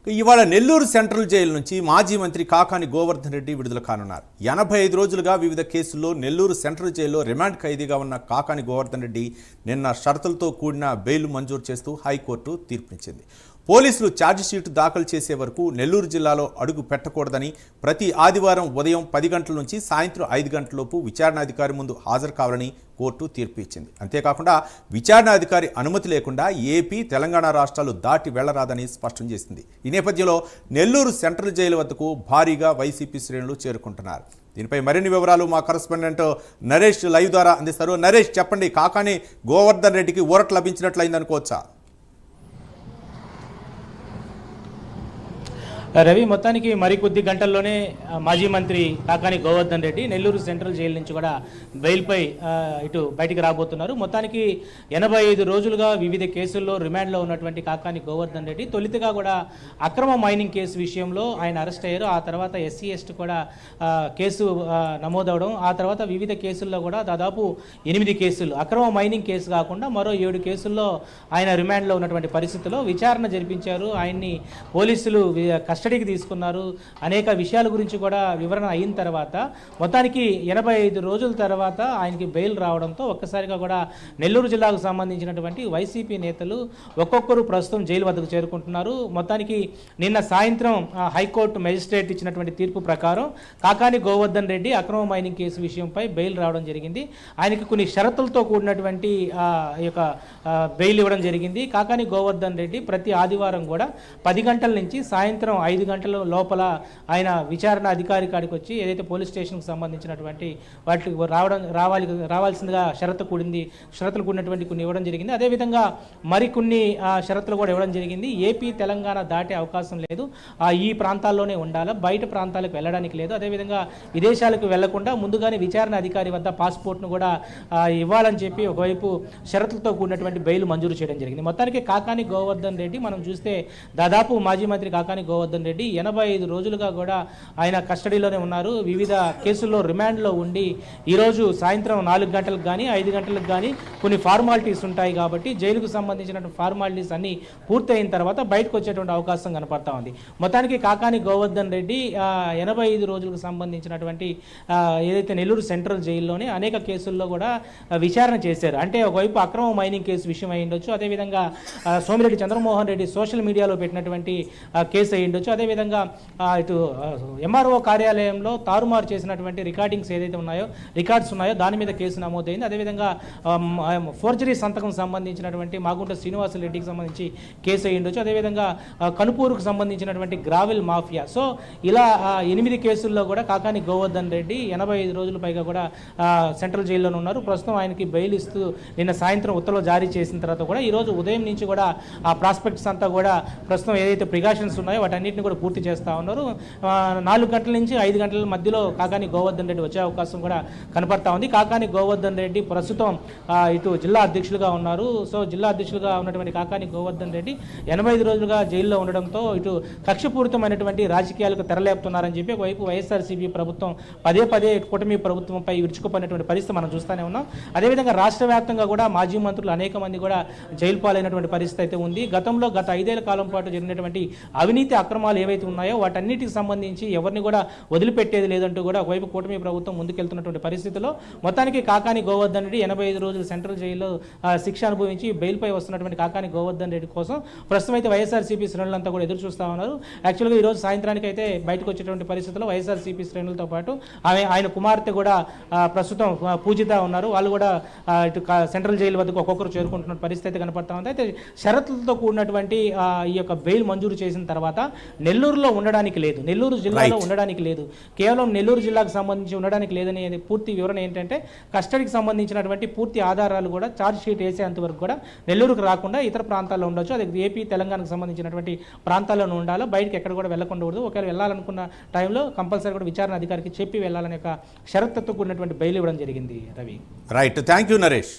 ఇవాళ Nellore central jail నుంచి మాజీ మంత్రి కాకాని గోవర్ధన్ రెడ్డి విడుదల కానున్నారు. 85 రోజులుగా వివిధ కేసుల్లో నెల్లూరు సెంట్రల్ జైల్లో రిమాండ్ ఖైదీగా ఉన్న కాకాని గోవర్ధన్ రెడ్డి నిన్న షరతులతో కూడిన బెయిల్ మంజూరు చేస్తూ హైకోర్టు తీర్పునిచ్చింది. పోలీసులు ఛార్జిషీటు దాఖలు చేసే వరకు నెల్లూరు జిల్లాలో అడుగు పెట్టకూడదని, ప్రతి ఆదివారం ఉదయం 10 గంటల నుంచి సాయంత్రం 5 గంటలలోపు విచారణాధికారి ముందు హాజరు కావాలని కోర్టు తీర్పు ఇచ్చింది. అంతేకాకుండా విచారణాధికారి అనుమతి లేకుండా ఏపీ, తెలంగాణ రాష్ట్రాలు దాటి వెళ్లరాదని స్పష్టం చేసింది. ఈ నేపథ్యంలో నెల్లూరు సెంట్రల్ జైలు వద్దకు భారీగా వైసీపీ శ్రేణులు చేరుకుంటున్నారు. దీనిపై మరిన్ని వివరాలు మా కరెస్పాండెంట్ నరేష్ లైవ్ ద్వారా అందిస్తారు. నరేష్, చెప్పండి, కాకాని గోవర్ధన్ రెడ్డికి ఊరట లభించినట్లయింది అనుకోవచ్చా? రవి, మొత్తానికి మరికొద్ది గంటల్లోనే మాజీ మంత్రి కాకాని గోవర్ధన్ రెడ్డి నెల్లూరు సెంట్రల్ జైలు నుంచి కూడా బెయిల్పై ఇటు బయటికి రాబోతున్నారు. మొత్తానికి 85 రోజులుగా వివిధ కేసుల్లో రిమాండ్లో ఉన్నటువంటి కాకాని గోవర్ధన్ రెడ్డి తొలితగా కూడా అక్రమ మైనింగ్ కేసు విషయంలో ఆయన అరెస్ట్ అయ్యారు. ఆ తర్వాత SC/ST కూడా కేసు నమోదవడం, ఆ తర్వాత వివిధ కేసుల్లో కూడా దాదాపు 8 కేసులు, అక్రమ మైనింగ్ కేసు కాకుండా మరో 7 కేసుల్లో ఆయన రిమాండ్లో ఉన్నటువంటి పరిస్థితుల్లో విచారణ జరిపించారు. ఆయన్ని పోలీసులు కస్టడీకి తీసుకున్నారు. అనేక విషయాల గురించి కూడా వివరణ అయిన తర్వాత మొత్తానికి 85 రోజుల తర్వాత ఆయనకి బెయిల్ రావడంతో ఒక్కసారిగా కూడా నెల్లూరు జిల్లాకు సంబంధించినటువంటి వైసీపీ నేతలు ఒక్కొక్కరు ప్రస్తుతం జైలు వద్దకు చేరుకుంటున్నారు. మొత్తానికి నిన్న సాయంత్రం హైకోర్టు మెజిస్ట్రేట్ ఇచ్చినటువంటి తీర్పు ప్రకారం కాకాని గోవర్ధన్ రెడ్డి అక్రమ మైనింగ్ కేసు విషయంపై బెయిల్ రావడం జరిగింది. ఆయనకి కొన్ని షరతులతో కూడినటువంటి బెయిల్ ఇవ్వడం జరిగింది. కాకాని గోవర్ధన్ రెడ్డి ప్రతి ఆదివారం కూడా 10 గంటల నుంచి సాయంత్రం 5 గంటల లోపల ఆయన విచారణ అధికారి కాడికి వచ్చి ఏదైతే పోలీస్ స్టేషన్కి సంబంధించినటువంటి వాటికి రావాల్సిందిగా షరతులు కూడినటువంటి కొన్ని ఇవ్వడం జరిగింది. అదేవిధంగా మరికొన్ని షరతులు కూడా ఇవ్వడం జరిగింది. ఏపీ, తెలంగాణ దాటే అవకాశం లేదు, ఈ ప్రాంతాల్లోనే ఉండాలి, బయట ప్రాంతాలకు వెళ్ళడానికి లేదు. అదేవిధంగా విదేశాలకు వెళ్లకుండా ముందుగానే విచారణ అధికారి వద్ద పాస్పోర్ట్ను కూడా ఇవ్వాలని చెప్పి ఒకవైపు షరతులతో కూడినటువంటి బెయిల్ మంజూరు చేయడం జరిగింది. మొత్తానికి కాకాని గోవర్ధన్ రెడ్డి మనం చూస్తే దాదాపు మాజీ మంత్రి కాకాని గోవర్ధన్ రెడ్డి 85 రోజులుగా కూడా ఆయన కస్టడీలోనే ఉన్నారు. వివిధ కేసుల్లో రిమాండ్లో ఉండి ఈరోజు సాయంత్రం 4 గంటలకు కానీ 5 గంటలకు కానీ కొన్ని ఫార్మాలిటీస్ ఉంటాయి కాబట్టి జైలుకు సంబంధించినటువంటి ఫార్మాలిటీస్ అన్నీ పూర్తి అయిన తర్వాత బయటకు వచ్చేటువంటి అవకాశం కనపడతా ఉంది. మొత్తానికి కాకాని గోవర్ధన్ రెడ్డి 85 రోజులకు సంబంధించినటువంటి ఏదైతే నెల్లూరు సెంట్రల్ జైల్లోనే అనేక కేసుల్లో కూడా విచారణ చేశారు. అంటే ఒకవైపు అక్రమ మైనింగ్ కేసు విషయం అయి ఉండొచ్చు, అదేవిధంగా సోమిరెడ్డి చంద్రమోహన్ రెడ్డి సోషల్ మీడియాలో పెట్టినటువంటి కేసు అయి ఉండొచ్చు, అదేవిధంగా ఇటు MRO కార్యాలయంలో తారుమారు చేసినటువంటి రికార్డ్స్ ఉన్నాయో దాని మీద కేసు నమోదైంది. అదేవిధంగా ఫోర్జరీ సంతకం సంబంధించినటువంటి మాగుంట శ్రీనివాసరెడ్డికి సంబంధించి కేసు అయి ఉండొచ్చు, అదేవిధంగా కనుపూరుకు సంబంధించినటువంటి గ్రావెల్ మాఫియా. సో ఇలా 8 కేసుల్లో కూడా కాకాని గోవర్ధన్ రెడ్డి 85 రోజుల పైగా కూడా సెంట్రల్ జైల్లోనే ఉన్నారు. ప్రస్తుతం ఆయనకి బెయిల్ ఇస్తూ నిన్న సాయంత్రం ఉత్తర్వులు జారీ చేసిన తర్వాత కూడా ఈరోజు ఉదయం నుంచి కూడా ఆ ప్రాస్పెక్ట్స్ అంతా కూడా ప్రస్తుతం ఏదైతే ప్రికాషన్స్ ఉన్నాయో వాటన్నిటిని కూడా పూర్తి చేస్తూ ఉన్నారు. 4 గంటల నుంచి 5 గంటల మధ్యలో కాకాని గోవర్ధన్ రెడ్డి వచ్చే అవకాశం కూడా కనపడతా ఉంది. కాకాని గోవర్ధన్ రెడ్డి ప్రస్తుతం ఇటు జిల్లా అధ్యక్షులుగా ఉన్నారు. సో జిల్లా అధ్యక్షులుగా ఉన్నటువంటి కాకాని గోవర్ధన్ రెడ్డి 85 రోజులుగా జైల్లో ఉండడంతో ఇటు కక్షపూరితమైనటువంటి రాజకీయాలకు తెరలేపుతున్నారని చెప్పి ఒకవైపు వైఎస్ఆర్సీపీ ప్రభుత్వం పదే కూటమి ప్రభుత్వంపై విరుచుకుపోయినటువంటి పరిస్థితి మనం చూస్తూనే ఉన్నాం. అదేవిధంగా రాష్ట్ర వ్యాప్తంగా కూడా మాజీ మంత్రులు అనేక మంది కూడా జైలు పాలైనటువంటి పరిస్థితి అయితే ఉంది. గత 5 ఏళ్ల కాలం పాటు జరిగినటువంటి అవినీతి అక్రమాలు ఏవైతే ఉన్నాయో వాటన్నిటికి సంబంధించి ఎవరిని కూడా వదిలిపెట్టేది లేదంటూ కూడా ఒకవైపు కూటమి ప్రభుత్వం ముందుకెళ్తున్నటువంటి పరిస్థితిలో మొత్తానికి కాకాని గోవర్ధన్ రెడ్డి 85 రోజులు సెంట్రల్ జైల్లో శిక్ష అనుభవించి బెయిల్పై వస్తున్నటువంటి కాకాని గోవర్ధన్ రెడ్డి కోసం ప్రస్తుతం అయితే వైఎస్ఆర్సీపీ శ్రేణులంతా కూడా ఎదురు చూస్తూ ఉన్నారు. యాక్చువల్గా ఈరోజు సాయంత్రానికి అయితే బయటకు వచ్చేటువంటి పరిస్థితిలో వైఎస్ఆర్సీపీ శ్రేణులతో పాటు ఆయన కుమార్తె కూడా ప్రస్తుతం పూజిత ఉన్నారు. వాళ్ళు కూడా ఇటు సెంట్రల్ జైలు వద్దకు ఒక్కొక్కరు చేరుకుంటున్న పరిస్థితి కనపడతా ఉంది. అయితే షరతులతో కూడినటువంటి ఈ యొక్క బెయిల్ మంజూరు చేసిన తర్వాత నెల్లూరులో ఉండడానికి లేదు, నెల్లూరు జిల్లాలో ఉండడానికి లేదు, కేవలం నెల్లూరు జిల్లాకు సంబంధించి ఉండడానికి లేదని పూర్తి వివరణ ఏంటంటే కస్టడీకి సంబంధించినటువంటి పూర్తి ఆధారాలు కూడా ఛార్జ్ షీట్ వేసేంత వరకు కూడా నెల్లూరుకు రాకుండా ఇతర ప్రాంతాల్లో ఉండొచ్చు. అది ఏపీ, తెలంగాణకు సంబంధించినటువంటి ప్రాంతాల్లోనే ఉండాలి, బయటకు ఎక్కడ కూడా వెళ్ళకుండా ఒకవేళ వెళ్ళాలనుకున్న టైంలో కంపల్సరీ కూడా విచారణ అధికారికి చెప్పి వెళ్ళాలనే ఒక షరతుతో కూడినటువంటి బెయిల్ ఇవ్వడం జరిగింది. Ravi, right, thank you Naresh.